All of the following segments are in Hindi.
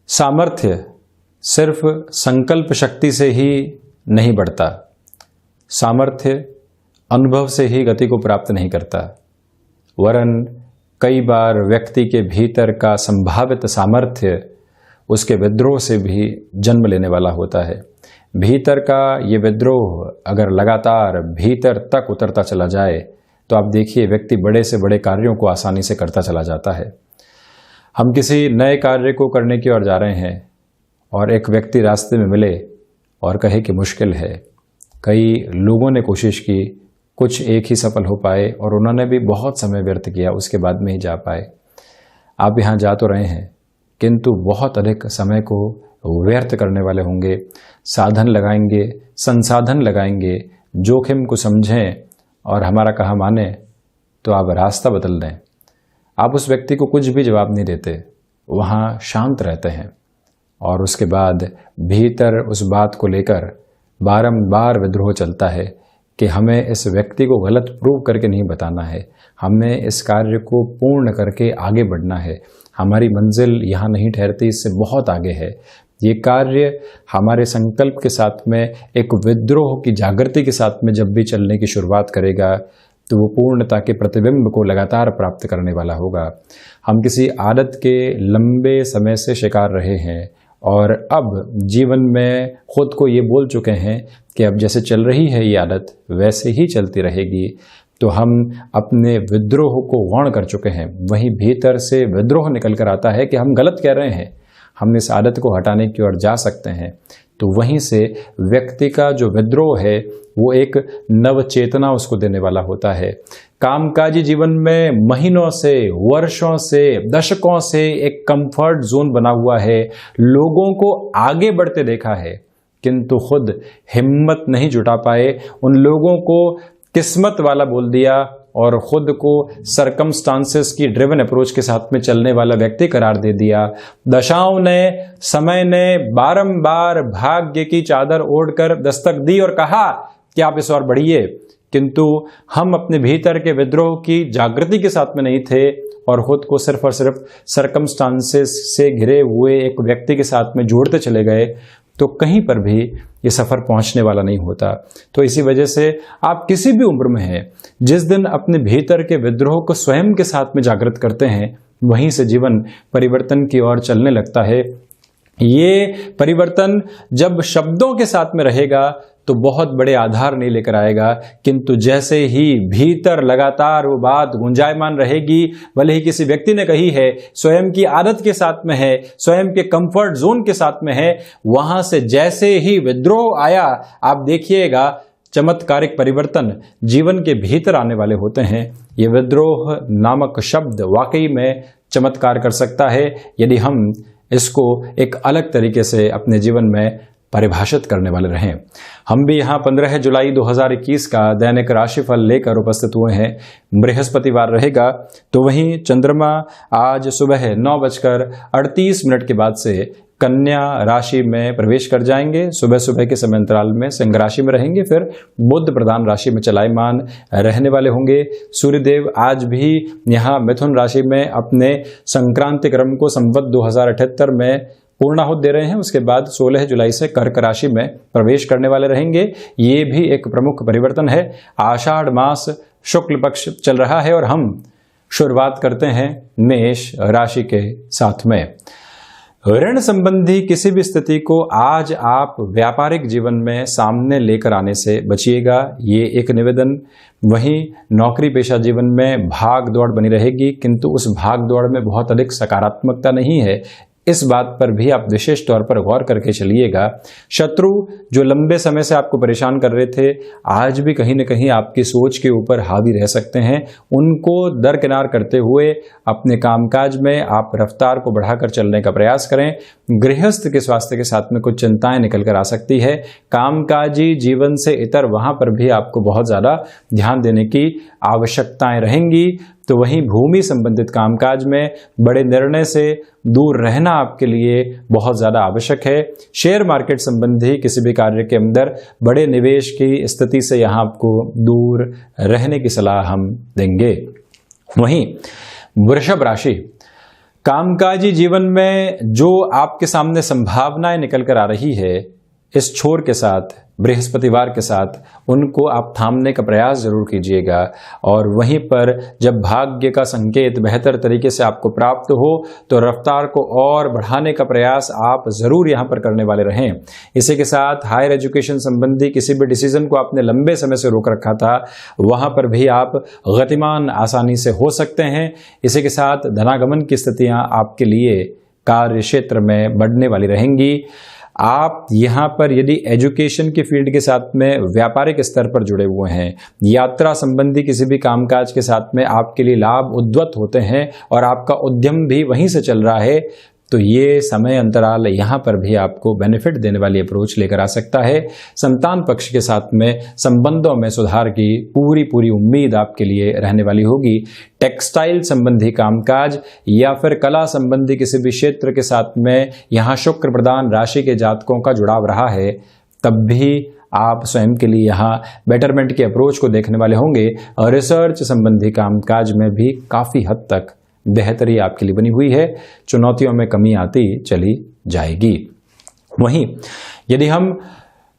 सामर्थ्य सिर्फ संकल्प शक्ति से ही नहीं बढ़ता। सामर्थ्य अनुभव से ही गति को प्राप्त नहीं करता, वरन कई बार व्यक्ति के भीतर का संभावित सामर्थ्य उसके विद्रोह से भी जन्म लेने वाला होता है। भीतर का ये विद्रोह अगर लगातार भीतर तक उतरता चला जाए तो आप देखिए व्यक्ति बड़े से बड़े कार्यों को आसानी से करता चला जाता है। हम किसी नए कार्य को करने की ओर जा रहे हैं और एक व्यक्ति रास्ते में मिले और कहे कि मुश्किल है। कई लोगों ने कोशिश की, कुछ एक ही सफल हो पाए और उन्होंने भी बहुत समय व्यर्थ किया, उसके बाद में ही जा पाए। आप यहाँ जा तो रहे हैं किंतु बहुत अधिक समय को व्यर्थ करने वाले होंगे। साधन लगाएंगे, संसाधन लगाएंगे, जोखिम को समझें और हमारा कहा माने तो आप रास्ता बदल दें। आप उस व्यक्ति को कुछ भी जवाब नहीं देते, वहाँ शांत रहते हैं और उसके बाद भीतर उस बात को लेकर बारंबार विद्रोह चलता है कि हमें इस व्यक्ति को गलत प्रूव करके नहीं बताना है, हमें इस कार्य को पूर्ण करके आगे बढ़ना है। हमारी मंजिल यहाँ नहीं ठहरती, इससे बहुत आगे है। ये कार्य हमारे संकल्प के साथ में एक विद्रोह की जागृति के साथ में जब भी चलने की शुरुआत करेगा तो वो पूर्णता के प्रतिबिंब को लगातार प्राप्त करने वाला होगा। हम किसी आदत के लंबे समय से शिकार रहे हैं और अब जीवन में खुद को ये बोल चुके हैं कि अब जैसे चल रही है ये आदत वैसे ही चलती रहेगी, तो हम अपने विद्रोह को गौण कर चुके हैं। वहीं भीतर से विद्रोह निकल कर आता है कि हम गलत कह रहे हैं, हम इस आदत को हटाने की ओर जा सकते हैं। तो वहीं से व्यक्ति का जो विद्रोह है वो एक नव चेतना उसको देने वाला होता है। कामकाजी जीवन में महीनों से, वर्षों से, दशकों से एक कंफर्ट जोन बना हुआ है। लोगों को आगे बढ़ते देखा है किंतु खुद हिम्मत नहीं जुटा पाए। उन लोगों को किस्मत वाला बोल दिया और खुद को सरकमस्टांसेस की ड्रिवन अप्रोच के साथ में चलने वाला व्यक्ति करार दे दिया। दशाओं ने, समय ने बारंबार भाग्य की चादर ओढ़कर दस्तक दी और कहा कि आप इस ओर बढ़िए, किंतु हम अपने भीतर के विद्रोह की जागृति के साथ में नहीं थे और खुद को सिर्फ और सिर्फ सरकमस्टांसेस से घिरे हुए एक व्यक्ति के साथ में जोड़ते चले गए, तो कहीं पर भी ये सफ़र पहुंचने वाला नहीं होता। तो इसी वजह से आप किसी भी उम्र में हैं, जिस दिन अपने भीतर के विद्रोह को स्वयं के साथ में जागृत करते हैं, वहीं से जीवन परिवर्तन की ओर चलने लगता है। ये परिवर्तन जब शब्दों के साथ में रहेगा तो बहुत बड़े आधार नहीं लेकर आएगा, किंतु जैसे ही भीतर लगातार वो बात गुंजायमान रहेगी, भले ही किसी व्यक्ति ने कही है, स्वयं की आदत के साथ में है, स्वयं के कंफर्ट जोन के साथ में है, वहां से जैसे ही विद्रोह आया, आप देखिएगा चमत्कारिक परिवर्तन जीवन के भीतर आने वाले होते हैं। ये विद्रोह नामक शब्द वाकई में चमत्कार कर सकता है यदि हम इसको एक अलग तरीके से अपने जीवन में परिभाषित करने वाले रहें। हम भी यहाँ 15 जुलाई 2021 का दैनिक राशिफल लेकर उपस्थित हुए हैं। बृहस्पतिवार रहेगा, तो वहीं चंद्रमा आज सुबह 9:38 के बाद से कन्या राशि में प्रवेश कर जाएंगे। सुबह सुबह के समय अंतराल में सिंह राशि में रहेंगे, फिर बुध प्रधान राशि में चलायमान रहने वाले होंगे। सूर्यदेव आज भी यहाँ मिथुन राशि में अपने संक्रांति क्रम को संवत 2078 में पूर्णाहुत दे रहे हैं। उसके बाद 16 जुलाई से कर्क राशि में प्रवेश करने वाले रहेंगे। ये भी एक प्रमुख परिवर्तन है। आषाढ़ मास शुक्ल पक्ष चल रहा है और हम शुरुआत करते हैं मेष राशि के साथ में। ऋण संबंधी किसी भी स्थिति को आज आप व्यापारिक जीवन में सामने लेकर आने से बचिएगा, ये एक निवेदन। वहीं नौकरी पेशा जीवन में भाग दौड़ बनी रहेगी, किंतु उस भाग दौड़ में बहुत अधिक सकारात्मकता नहीं है। इस बात पर भी आप विशेष तौर पर गौर करके चलिएगा। शत्रु जो लंबे समय से आपको परेशान कर रहे थे, आज भी कहीं न कहीं आपकी सोच के ऊपर हावी रह सकते हैं। उनको दरकिनार करते हुए अपने कामकाज में आप रफ्तार को बढ़ाकर चलने का प्रयास करें। गृहस्थ के स्वास्थ्य के साथ में कुछ चिंताएं निकल कर आ सकती है। कामकाजी जीवन से इतर वहां पर भी आपको बहुत ज़्यादा ध्यान देने की आवश्यकताएं रहेंगी। तो वहीं भूमि संबंधित कामकाज में बड़े निर्णय से दूर रहना आपके लिए बहुत ज़्यादा आवश्यक है। शेयर मार्केट संबंधी किसी भी कार्य के अंदर बड़े निवेश की स्थिति से यहाँ आपको दूर रहने की सलाह हम देंगे। वहीं वृषभ राशि, कामकाजी जीवन में जो आपके सामने संभावनाएं निकल कर आ रही है, इस छोर के साथ, बृहस्पतिवार के साथ, उनको आप थामने का प्रयास जरूर कीजिएगा। और वहीं पर जब भाग्य का संकेत बेहतर तरीके से आपको प्राप्त हो तो रफ्तार को और बढ़ाने का प्रयास आप जरूर यहां पर करने वाले रहें। इसी के साथ हायर एजुकेशन संबंधी किसी भी डिसीजन को आपने लंबे समय से रोक रखा था, वहां पर भी आप गतिमान आसानी से हो सकते हैं। इसी के साथ धनागमन की स्थितियां आपके लिए कार्य क्षेत्र में बढ़ने वाली रहेंगी। आप यहाँ पर यदि एजुकेशन की फील्ड के साथ में व्यापारिक स्तर पर जुड़े हुए हैं, यात्रा संबंधी किसी भी कामकाज के साथ में आपके लिए लाभ उद्वत होते हैं और आपका उद्यम भी वहीं से चल रहा है, तो ये समय अंतराल यहाँ पर भी आपको बेनिफिट देने वाली अप्रोच लेकर आ सकता है। संतान पक्ष के साथ में संबंधों में सुधार की पूरी उम्मीद आपके लिए रहने वाली होगी। टेक्सटाइल संबंधी कामकाज या फिर कला संबंधी किसी भी क्षेत्र के साथ में यहाँ शुक्र प्रधान राशि के जातकों का जुड़ाव रहा है, तब भी आप स्वयं के लिए यहाँ बेटरमेंट के अप्रोच को देखने वाले होंगे। और रिसर्च संबंधी कामकाज में भी काफ़ी हद तक बेहतरी आपके लिए बनी हुई है, चुनौतियों में कमी आती चली जाएगी। वहीं यदि हम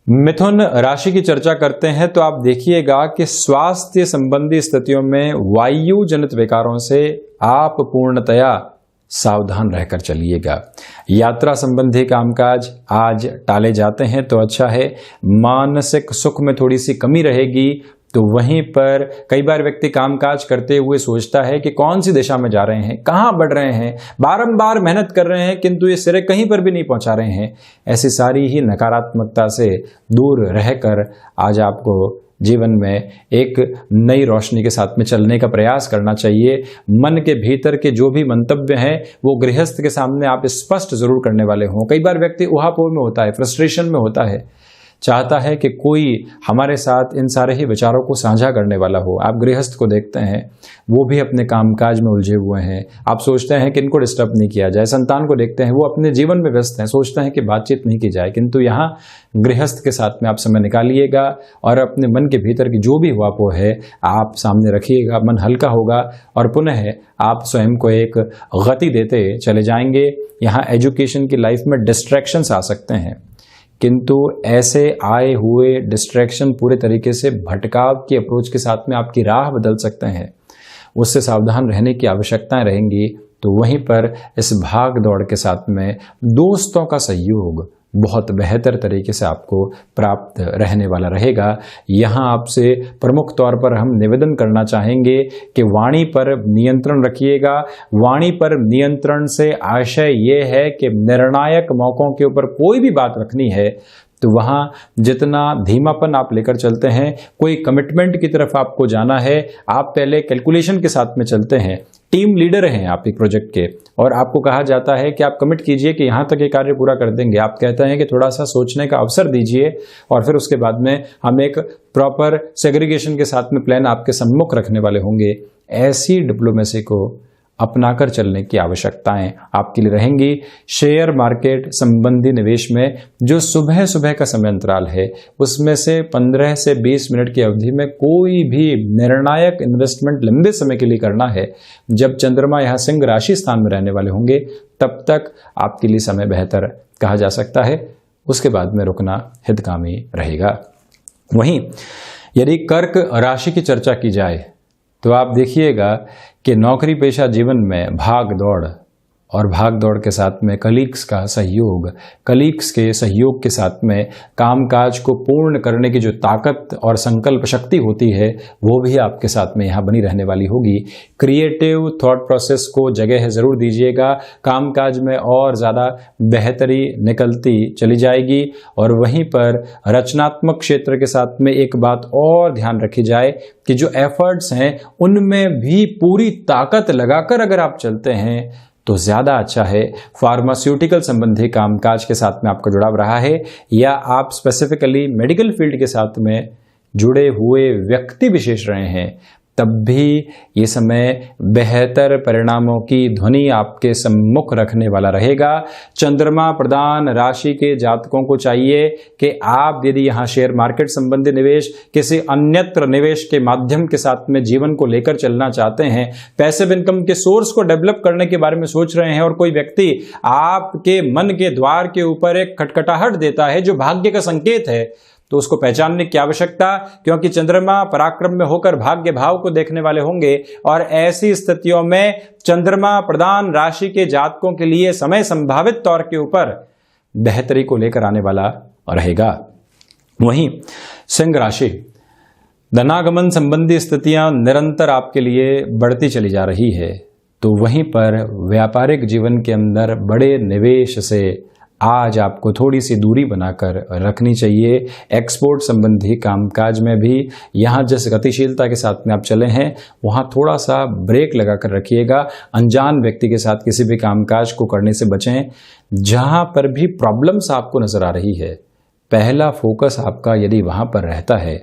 मिथुन राशि की चर्चा करते हैं तो आप देखिएगा कि स्वास्थ्य संबंधी स्थितियों में वायु जनित विकारों से आप पूर्णतया सावधान रहकर चलिएगा। यात्रा संबंधी कामकाज आज टाले जाते हैं तो अच्छा है। मानसिक सुख में थोड़ी सी कमी रहेगी। तो वहीं पर कई बार व्यक्ति कामकाज करते हुए सोचता है कि कौन सी दिशा में जा रहे हैं, कहाँ बढ़ रहे हैं, बारंबार मेहनत कर रहे हैं किंतु ये सिरे कहीं पर भी नहीं पहुंचा रहे हैं। ऐसी सारी ही नकारात्मकता से दूर रहकर आज आपको जीवन में एक नई रोशनी के साथ में चलने का प्रयास करना चाहिए। मन के भीतर के जो भी मंतव्य हैं वो गृहस्थ के सामने आप स्पष्ट जरूर करने वाले हों। कई बार व्यक्ति उहापोह में होता है, फ्रस्ट्रेशन में होता है, चाहता है कि कोई हमारे साथ इन सारे ही विचारों को साझा करने वाला हो। आप गृहस्थ को देखते हैं, वो भी अपने कामकाज में उलझे हुए हैं, आप सोचते हैं कि इनको डिस्टर्ब नहीं किया जाए। संतान को देखते हैं, वो अपने जीवन में व्यस्त हैं, सोचते हैं कि बातचीत नहीं की जाए। किंतु यहाँ गृहस्थ के साथ में आप समय निकालिएगा और अपने मन के भीतर की जो भी वापो है आप सामने रखिएगा। मन हल्का होगा और पुनः आप स्वयं को एक गति देते चले जाएंगे। यहाँ एजुकेशन की लाइफ में डिस्ट्रैक्शंस आ सकते हैं, किंतु ऐसे आए हुए डिस्ट्रैक्शन पूरे तरीके से भटकाव की अप्रोच के साथ में आपकी राह बदल सकते हैं। उससे सावधान रहने की आवश्यकताएं रहेंगी। तो वहीं पर इस भाग दौड़ के साथ में दोस्तों का सहयोग बहुत बेहतर तरीके से आपको प्राप्त रहने वाला रहेगा। यहाँ आपसे प्रमुख तौर पर हम निवेदन करना चाहेंगे कि वाणी पर नियंत्रण रखिएगा। वाणी पर नियंत्रण से आशय ये है कि निर्णायक मौकों के ऊपर कोई भी बात रखनी है तो वहाँ जितना धीमापन आप लेकर चलते हैं, कोई कमिटमेंट की तरफ आपको जाना है, आप पहले कैलकुलेशन के साथ में चलते हैं। टीम लीडर हैं आप एक प्रोजेक्ट के और आपको कहा जाता है कि आप कमिट कीजिए कि यहाँ तक ये कार्य पूरा कर देंगे। आप कहते हैं कि थोड़ा सा सोचने का अवसर दीजिए और फिर उसके बाद में हम एक प्रॉपर सेग्रीगेशन के साथ में प्लान आपके सम्मुख रखने वाले होंगे। ऐसी डिप्लोमेसी को अपनाकर चलने की आवश्यकताएं आपके लिए रहेंगी। शेयर मार्केट संबंधी निवेश में जो सुबह सुबह का समय अंतराल है उसमें से 15 से 20 मिनट की अवधि में कोई भी निर्णायक इन्वेस्टमेंट लंबे समय के लिए करना है। जब चंद्रमा यहाँ सिंह राशि स्थान में रहने वाले होंगे तब तक आपके लिए समय बेहतर कहा जा सकता है, उसके बाद में रुकना हितकामी रहेगा। वहीं यदि कर्क राशि की चर्चा की जाए तो आप देखिएगा कि नौकरी पेशा जीवन में भाग दौड़ और भाग दौड़ के साथ में कलीग्स का सहयोग, कलीग्स के सहयोग के साथ में कामकाज को पूर्ण करने की जो ताकत और संकल्प शक्ति होती है वो भी आपके साथ में यहाँ बनी रहने वाली होगी। क्रिएटिव थॉट प्रोसेस को जगह ज़रूर दीजिएगा, कामकाज में और ज़्यादा बेहतरी निकलती चली जाएगी। और वहीं पर रचनात्मक क्षेत्र के साथ में एक बात और ध्यान रखी जाए कि जो एफर्ट्स हैं उनमें भी पूरी ताकत लगाकर अगर आप चलते हैं तो ज़्यादा अच्छा है। फार्मास्यूटिकल संबंधी कामकाज के साथ में आपका जुड़ाव रहा है या आप स्पेसिफिकली मेडिकल फील्ड के साथ में जुड़े हुए व्यक्ति विशेष रहे हैं तब भी ये समय बेहतर परिणामों की ध्वनि आपके सम्मुख रखने वाला रहेगा। चंद्रमा प्रधान राशि के जातकों को चाहिए कि आप यदि यहाँ शेयर मार्केट संबंधी निवेश, किसी अन्यत्र निवेश के माध्यम के साथ में जीवन को लेकर चलना चाहते हैं, पैसिव इनकम के सोर्स को डेवलप करने के बारे में सोच रहे हैं और कोई व्यक्ति आपके मन के द्वार के ऊपर एक खटखटाहट देता है जो भाग्य का संकेत है, तो उसको पहचानने की आवश्यकता, क्योंकि चंद्रमा पराक्रम में होकर भाग्य भाव को देखने वाले होंगे और ऐसी स्थितियों में चंद्रमा प्रधान राशि के जातकों के लिए समय संभावित तौर के ऊपर बेहतरी को लेकर आने वाला रहेगा। वहीं सिंह राशि, धनागमन संबंधी स्थितियां निरंतर आपके लिए बढ़ती चली जा रही है, तो वहीं पर व्यापारिक जीवन के अंदर बड़े निवेश से आज आपको थोड़ी सी दूरी बनाकर रखनी चाहिए। एक्सपोर्ट संबंधी कामकाज में भी यहाँ जिस गतिशीलता के साथ में आप चले हैं वहाँ थोड़ा सा ब्रेक लगाकर रखिएगा। अनजान व्यक्ति के साथ किसी भी कामकाज को करने से बचें। जहाँ पर भी प्रॉब्लम्स आपको नजर आ रही है, पहला फोकस आपका यदि वहाँ पर रहता है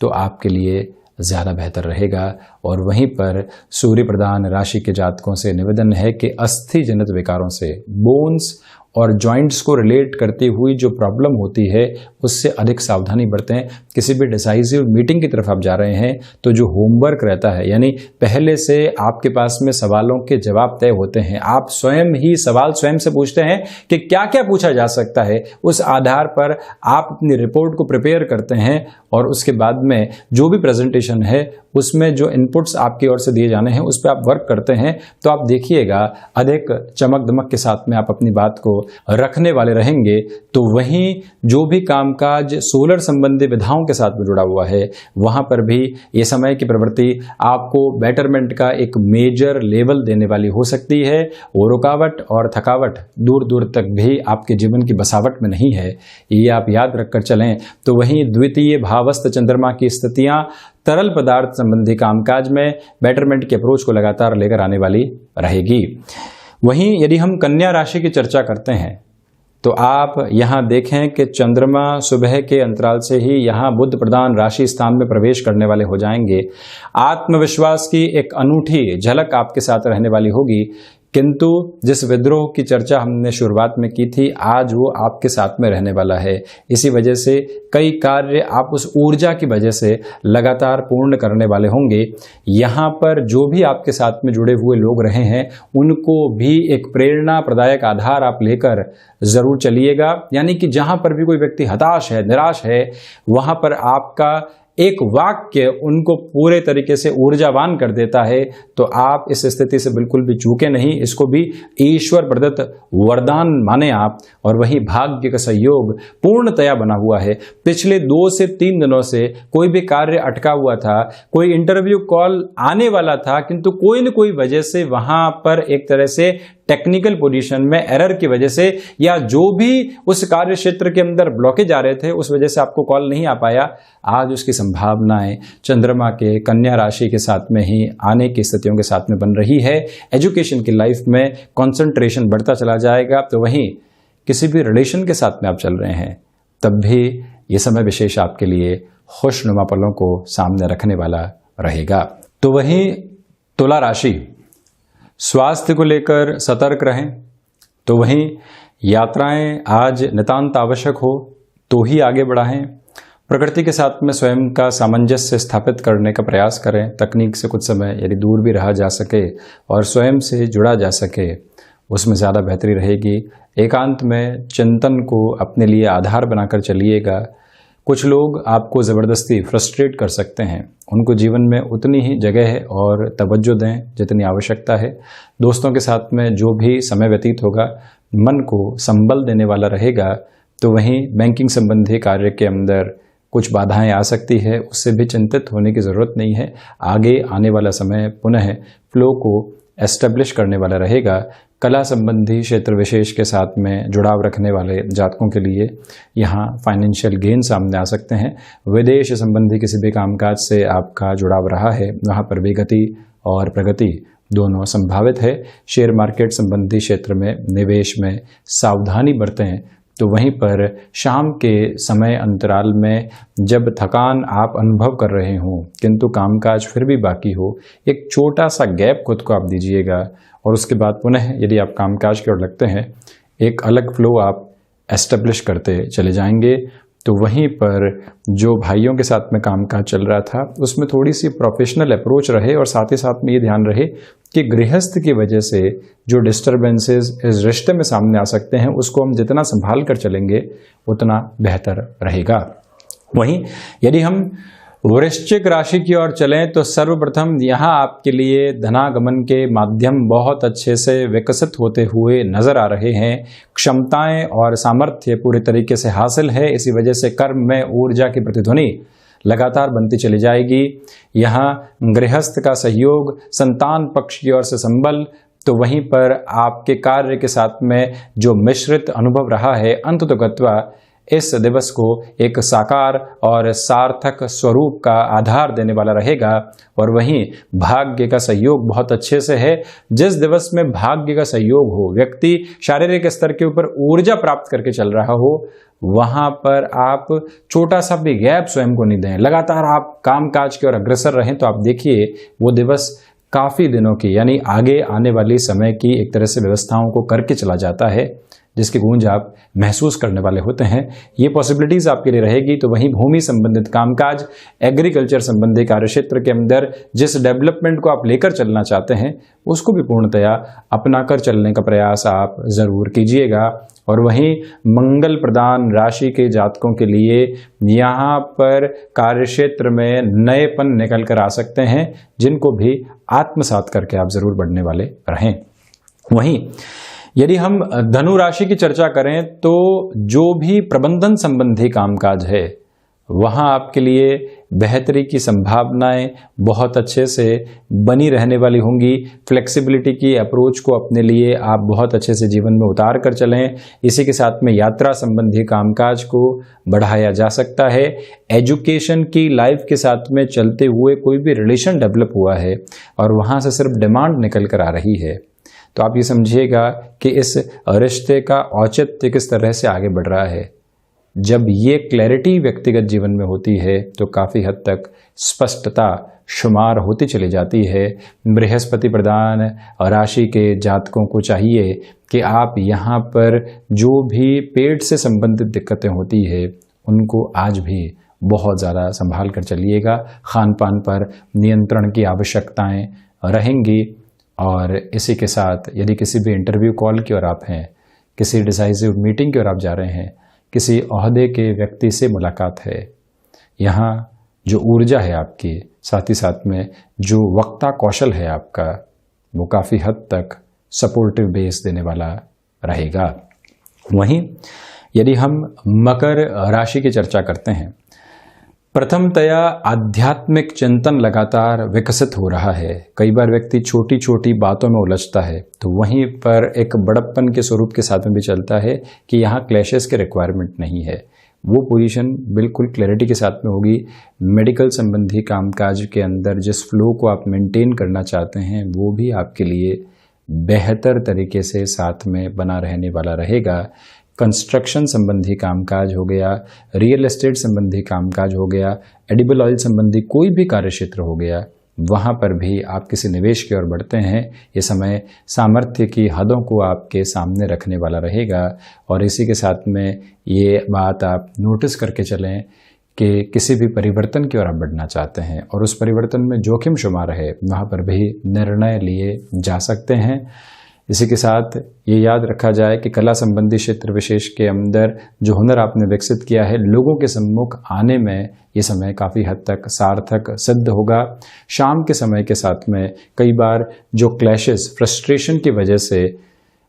तो आपके लिए ज़्यादा बेहतर रहेगा। और वहीं पर सूर्य प्रधान राशि के जातकों से निवेदन है कि अस्थि जनित विकारों से, बोन्स और जॉइंट्स को रिलेट करती हुई जो प्रॉब्लम होती है उससे अधिक सावधानी बरतें। किसी भी डिसाइसिव मीटिंग की तरफ आप जा रहे हैं तो जो होमवर्क रहता है, यानी पहले से आपके पास में सवालों के जवाब तय होते हैं, आप स्वयं ही सवाल स्वयं से पूछते हैं कि क्या क्या पूछा जा सकता है, उस आधार पर आप अपनी रिपोर्ट को प्रिपेयर करते हैं और उसके बाद में जो भी प्रेजेंटेशन है उसमें जो इनपुट्स आपकी ओर से दिए जाने हैं उस पर आप वर्क करते हैं, तो आप देखिएगा अधिक चमक दमक के साथ में आप अपनी बात को रखने वाले रहेंगे। तो वहीं जो भी कामकाज सोलर संबंधी विधाओं के साथ में जुड़ा हुआ है वहां पर भी ये समय की प्रवृत्ति आपको बेटरमेंट का एक मेजर लेवल देने वाली हो सकती है। वो रुकावट और थकावट दूर दूर तक भी आपके जीवन की बसावट में नहीं है, ये आप याद रखकर चलें। तो वहीं द्वितीय भावस्थ चंद्रमा की स्थितियां तरल पदार्थ संबंधी कामकाज में बेटरमेंट के अप्रोच को लगातार लेकर आने वाली रहेगी। वहीं यदि हम कन्या राशि की चर्चा करते हैं तो आप यहाँ देखें कि चंद्रमा सुबह के अंतराल से ही यहाँ बुध प्रधान राशि स्थान में प्रवेश करने वाले हो जाएंगे। आत्मविश्वास की एक अनूठी झलक आपके साथ रहने वाली होगी, किंतु जिस विद्रोह की चर्चा हमने शुरुआत में की थी आज वो आपके साथ में रहने वाला है। इसी वजह से कई कार्य आप उस ऊर्जा की वजह से लगातार पूर्ण करने वाले होंगे। यहाँ पर जो भी आपके साथ में जुड़े हुए लोग रहे हैं उनको भी एक प्रेरणा प्रदायक आधार आप लेकर जरूर चलिएगा। यानी कि जहाँ पर भी कोई व्यक्ति हताश है, निराश है, वहाँ पर आपका एक वाक्य उनको पूरे तरीके से ऊर्जावान कर देता है। तो आप इस स्थिति से बिल्कुल भी चूके नहीं, इसको भी ईश्वर प्रदत्त वरदान माने आप। और वही भाग्य का सहयोग पूर्णतया बना हुआ है। पिछले 2 से 3 दिनों से कोई भी कार्य अटका हुआ था, कोई इंटरव्यू कॉल आने वाला था, किंतु कोई न कोई वजह से वहां पर एक तरह से टेक्निकल पोजीशन में एरर की वजह से या जो भी उस कार्य क्षेत्र के अंदर ब्लॉकेज आ रहे थे उस वजह से आपको कॉल नहीं आ पाया। आज उसकी संभावनाएं चंद्रमा के कन्या राशि के साथ में ही आने की स्थितियों के साथ में बन रही है। एजुकेशन की लाइफ में कंसंट्रेशन बढ़ता चला जाएगा। तो वहीं किसी भी रिलेशन के साथ में आप चल रहे हैं तब भी ये समय विशेष आपके लिए खुशनुमा पलों को सामने रखने वाला रहेगा। तो वहीं तुला राशि, स्वास्थ्य को लेकर सतर्क रहें। तो वहीं यात्राएं आज नितांत आवश्यक हो तो ही आगे बढ़ाएं। प्रकृति के साथ में स्वयं का सामंजस्य स्थापित करने का प्रयास करें। तकनीक से कुछ समय यदि दूर भी रहा जा सके और स्वयं से जुड़ा जा सके उसमें ज़्यादा बेहतरी रहेगी। एकांत में चिंतन को अपने लिए आधार बनाकर चलिएगा। कुछ लोग आपको ज़बरदस्ती फ्रस्ट्रेट कर सकते हैं, उनको जीवन में उतनी ही जगह है और तवज्जो दें जितनी आवश्यकता है। दोस्तों के साथ में जो भी समय व्यतीत होगा मन को संबल देने वाला रहेगा। तो वहीं बैंकिंग संबंधी कार्य के अंदर कुछ बाधाएं आ सकती है, उससे भी चिंतित होने की ज़रूरत नहीं है। आगे आने वाला समय पुनः फ्लो को एस्टेब्लिश करने वाला रहेगा। कला संबंधी क्षेत्र विशेष के साथ में जुड़ाव रखने वाले जातकों के लिए यहाँ फाइनेंशियल गेन सामने आ सकते हैं। विदेश संबंधी किसी भी कामकाज से आपका जुड़ाव रहा है वहाँ पर भी गति और प्रगति दोनों संभावित है। शेयर मार्केट संबंधी क्षेत्र में निवेश में सावधानी बरतें तो वहीं पर शाम के समय अंतराल में जब थकान आप अनुभव कर रहे हो किंतु कामकाज फिर भी बाकी हो, एक छोटा सा गैप खुद को आप दीजिएगा और उसके बाद पुनः यदि आप कामकाज की ओर लगते हैं एक अलग फ्लो आप एस्टेब्लिश करते चले जाएंगे। तो वहीं पर जो भाइयों के साथ में कामकाज चल रहा था उसमें थोड़ी सी प्रोफेशनल अप्रोच रहे और साथ ही साथ में ये ध्यान रहे कि गृहस्थ की वजह से जो डिस्टर्बेंसेस इस रिश्ते में सामने आ सकते हैं उसको हम जितना संभाल कर चलेंगे उतना बेहतर रहेगा। वहीं यदि हम वृश्चिक राशि की ओर चलें तो सर्वप्रथम यहाँ आपके लिए धनागमन के माध्यम बहुत अच्छे से विकसित होते हुए नजर आ रहे हैं। क्षमताएं और सामर्थ्य पूरी तरीके से हासिल है, इसी वजह से कर्म में ऊर्जा की प्रतिध्वनि लगातार बनती चली जाएगी। यहाँ गृहस्थ का सहयोग, संतान पक्ष की ओर से संबल, तो वहीं पर आपके कार्य के साथ में जो मिश्रित अनुभव रहा है अंततोगत्वा इस दिवस को एक साकार और सार्थक स्वरूप का आधार देने वाला रहेगा। और वहीं भाग्य का सहयोग बहुत अच्छे से है। जिस दिवस में भाग्य का सहयोग हो, व्यक्ति शारीरिक स्तर के ऊपर ऊर्जा प्राप्त करके चल रहा हो, वहां पर आप छोटा सा भी गैप स्वयं को नहीं दें, लगातार आप कामकाज की ओर अग्रसर रहें। तो आप देखिए वो दिवस काफी दिनों की यानी आगे आने वाली समय की एक तरह से व्यवस्थाओं को करके चला जाता है जिसकी गूंज आप महसूस करने वाले होते हैं। ये पॉसिबिलिटीज आपके लिए रहेगी। तो वहीं भूमि संबंधित कामकाज, एग्रीकल्चर संबंधी कार्यक्षेत्र के अंदर जिस डेवलपमेंट को आप लेकर चलना चाहते हैं उसको भी पूर्णतया अपनाकर चलने का प्रयास आप जरूर कीजिएगा। और वहीं मंगल प्रदान राशि के जातकों के लिए यहाँ पर कार्यक्षेत्र में नएपन निकल कर आ सकते हैं जिनको भी आत्मसात करके आप जरूर बढ़ने वाले रहें। वहीं यदि हम धनु राशि की चर्चा करें तो जो भी प्रबंधन संबंधी कामकाज है वहां आपके लिए बेहतरी की संभावनाएं बहुत अच्छे से बनी रहने वाली होंगी। फ्लेक्सिबिलिटी की अप्रोच को अपने लिए आप बहुत अच्छे से जीवन में उतार कर चलें। इसी के साथ में यात्रा संबंधी कामकाज को बढ़ाया जा सकता है। एजुकेशन की लाइफ के साथ में चलते हुए कोई भी रिलेशन डेवलप हुआ है और वहां से सिर्फ डिमांड निकल कर आ रही है तो आप ये समझिएगा कि इस रिश्ते का औचित्य किस तरह से आगे बढ़ रहा है। जब ये क्लैरिटी व्यक्तिगत जीवन में होती है तो काफ़ी हद तक स्पष्टता शुमार होती चली जाती है। बृहस्पति प्रदान राशि के जातकों को चाहिए कि आप यहाँ पर जो भी पेट से संबंधित दिक्कतें होती है उनको आज भी बहुत ज़्यादा संभाल कर चलिएगा। खान पान पर नियंत्रण की आवश्यकताएं रहेंगी। और इसी के साथ यदि किसी भी इंटरव्यू कॉल की ओर आप हैं, किसी डिसाइसिव मीटिंग की ओर आप जा रहे हैं, किसी ओहदे के व्यक्ति से मुलाकात है, यहाँ जो ऊर्जा है आपकी, साथ ही साथ में जो वक्ता कौशल है आपका, वो काफ़ी हद तक सपोर्टिव बेस देने वाला रहेगा। वहीं यदि हम मकर राशि की चर्चा करते हैं, प्रथमतया आध्यात्मिक चिंतन लगातार विकसित हो रहा है। कई बार व्यक्ति छोटी छोटी बातों में उलझता है तो वहीं पर एक बड़प्पन के स्वरूप के साथ में भी चलता है कि यहाँ क्लैशेस के रिक्वायरमेंट नहीं है। वो पोजीशन बिल्कुल क्लैरिटी के साथ में होगी। मेडिकल संबंधी कामकाज के अंदर जिस फ्लो को आप मेंटेन करना चाहते हैं वो भी आपके लिए बेहतर तरीके से साथ में बना रहने वाला रहेगा। कंस्ट्रक्शन संबंधी कामकाज हो गया, रियल एस्टेट संबंधी कामकाज हो गया, एडिबल ऑयल संबंधी कोई भी कार्यक्षेत्र हो गया, वहाँ पर भी आप किसी निवेश की ओर बढ़ते हैं। ये समय सामर्थ्य की हदों को आपके सामने रखने वाला रहेगा। और इसी के साथ में ये बात आप नोटिस करके चलें कि किसी भी परिवर्तन की ओर आप बढ़ना चाहते हैं और उस परिवर्तन में जोखिम शुमार है, वहाँ पर भी निर्णय लिए जा सकते हैं। इसी के साथ ये याद रखा जाए कि कला संबंधी क्षेत्र विशेष के अंदर जो हुनर आपने विकसित किया है, लोगों के सम्मुख आने में ये समय काफ़ी हद तक सार्थक सिद्ध होगा। शाम के समय के साथ में कई बार जो क्लैशेस, फ्रस्ट्रेशन की वजह से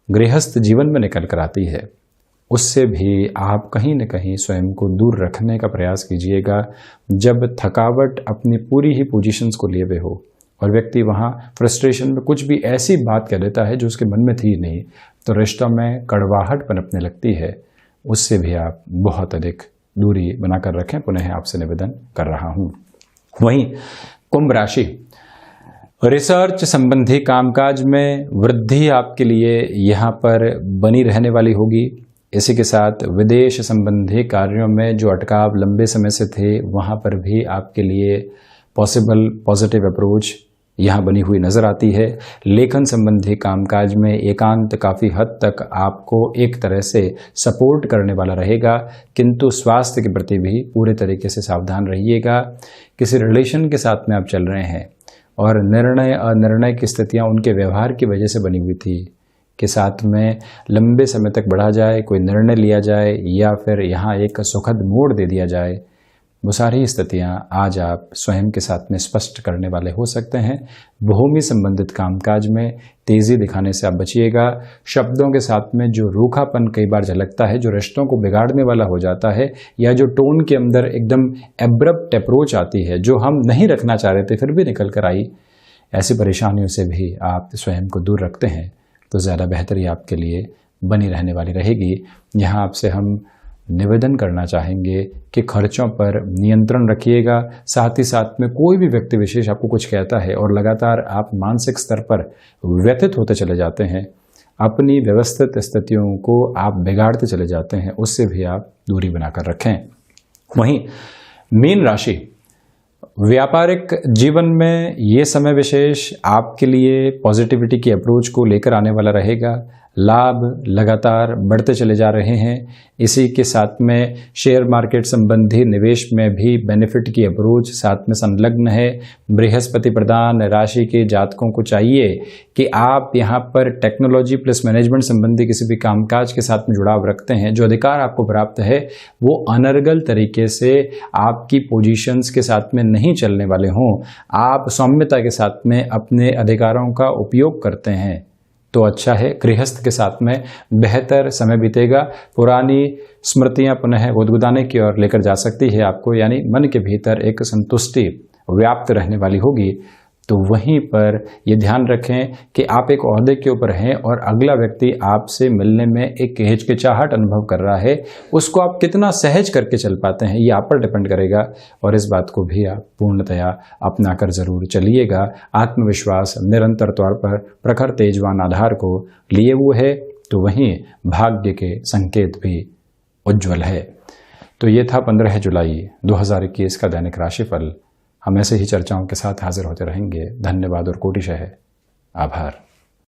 गृहस्थ जीवन में निकल कर आती है, उससे भी आप कहीं न कहीं स्वयं को दूर रखने का प्रयास कीजिएगा। जब थकावट अपनी पूरी ही पोजीशंस को लिए हुए हो और व्यक्ति वहाँ फ्रस्ट्रेशन में कुछ भी ऐसी बात कह देता है जो उसके मन में थी नहीं, तो रिश्तों में कड़वाहट पनपने लगती है। उससे भी आप बहुत अधिक दूरी बनाकर रखें, पुनः आपसे निवेदन कर रहा हूँ। वहीं कुंभ राशि, रिसर्च संबंधी कामकाज में वृद्धि आपके लिए यहाँ पर बनी रहने वाली होगी। इसी के साथ विदेश संबंधी कार्यों में जो अटकाव लंबे समय से थे, वहाँ पर भी आपके लिए पॉसिबल पॉजिटिव अप्रोच यहाँ बनी हुई नज़र आती है। लेखन संबंधी कामकाज में एकांत काफ़ी हद तक आपको एक तरह से सपोर्ट करने वाला रहेगा, किंतु स्वास्थ्य के प्रति भी पूरे तरीके से सावधान रहिएगा। किसी रिलेशन के साथ में आप चल रहे हैं और निर्णय अनिर्णय की स्थितियाँ उनके व्यवहार की वजह से बनी हुई थी के साथ में लंबे समय तक बढ़ा जाए, कोई निर्णय लिया जाए या फिर यहाँ एक सुखद मोड़ दे दिया जाए, वो सारी स्थितियाँ आज आप स्वयं के साथ में स्पष्ट करने वाले हो सकते हैं। भूमि संबंधित कामकाज में तेज़ी दिखाने से आप बचिएगा। शब्दों के साथ में जो रूखापन कई बार झलकता है, जो रिश्तों को बिगाड़ने वाला हो जाता है, या जो टोन के अंदर एकदम एब्रप्ट अप्रोच आती है, जो हम नहीं रखना चाह रहे थे फिर भी निकल कर आई, ऐसी परेशानियों से भी आप स्वयं को दूर रखते हैं तो ज़्यादा बेहतरी आपके लिए बनी रहने वाली रहेगी। यहाँ आपसे हम निवेदन करना चाहेंगे कि खर्चों पर नियंत्रण रखिएगा। साथ ही साथ में कोई भी व्यक्ति विशेष आपको कुछ कहता है और लगातार आप मानसिक स्तर पर व्यथित होते चले जाते हैं, अपनी व्यवस्थित स्थितियों को आप बिगाड़ते चले जाते हैं, उससे भी आप दूरी बनाकर रखें। वहीं मीन राशि, व्यापारिक जीवन में ये समय विशेष आपके लिए पॉजिटिविटी की अप्रोच को लेकर आने वाला रहेगा। लाभ लगातार बढ़ते चले जा रहे हैं। इसी के साथ में शेयर मार्केट संबंधी निवेश में भी बेनिफिट की अप्रोच साथ में संलग्न है। बृहस्पति प्रधान राशि के जातकों को चाहिए कि आप यहाँ पर टेक्नोलॉजी प्लस मैनेजमेंट संबंधी किसी भी कामकाज के साथ में जुड़ाव रखते हैं, जो अधिकार आपको प्राप्त है वो अनर्गल तरीके से आपकी पोजीशंस के साथ में नहीं चलने वाले हों। आप सौम्यता के साथ में अपने अधिकारों का उपयोग करते हैं तो अच्छा है। गृहस्थ के साथ में बेहतर समय बीतेगा। पुरानी स्मृतियां पुनः गुदगुदाने की ओर लेकर जा सकती है आपको, यानी मन के भीतर एक संतुष्टि व्याप्त रहने वाली होगी। तो वहीं पर ये ध्यान रखें कि आप एक ओहदे के ऊपर हैं और अगला व्यक्ति आपसे मिलने में एक हिचकिचाहट अनुभव कर रहा है, उसको आप कितना सहज करके चल पाते हैं ये आप पर डिपेंड करेगा, और इस बात को भी आप पूर्णतया अपना कर जरूर चलिएगा। आत्मविश्वास निरंतर तौर पर प्रखर तेजवान आधार को लिए हुए है, तो वहीं भाग्य के संकेत भी उज्ज्वल है। तो ये था 15 जुलाई 2021 का दैनिक राशिफल। हम ऐसे ही चर्चाओं के साथ हाजिर होते रहेंगे। धन्यवाद और कोटिशः आभार।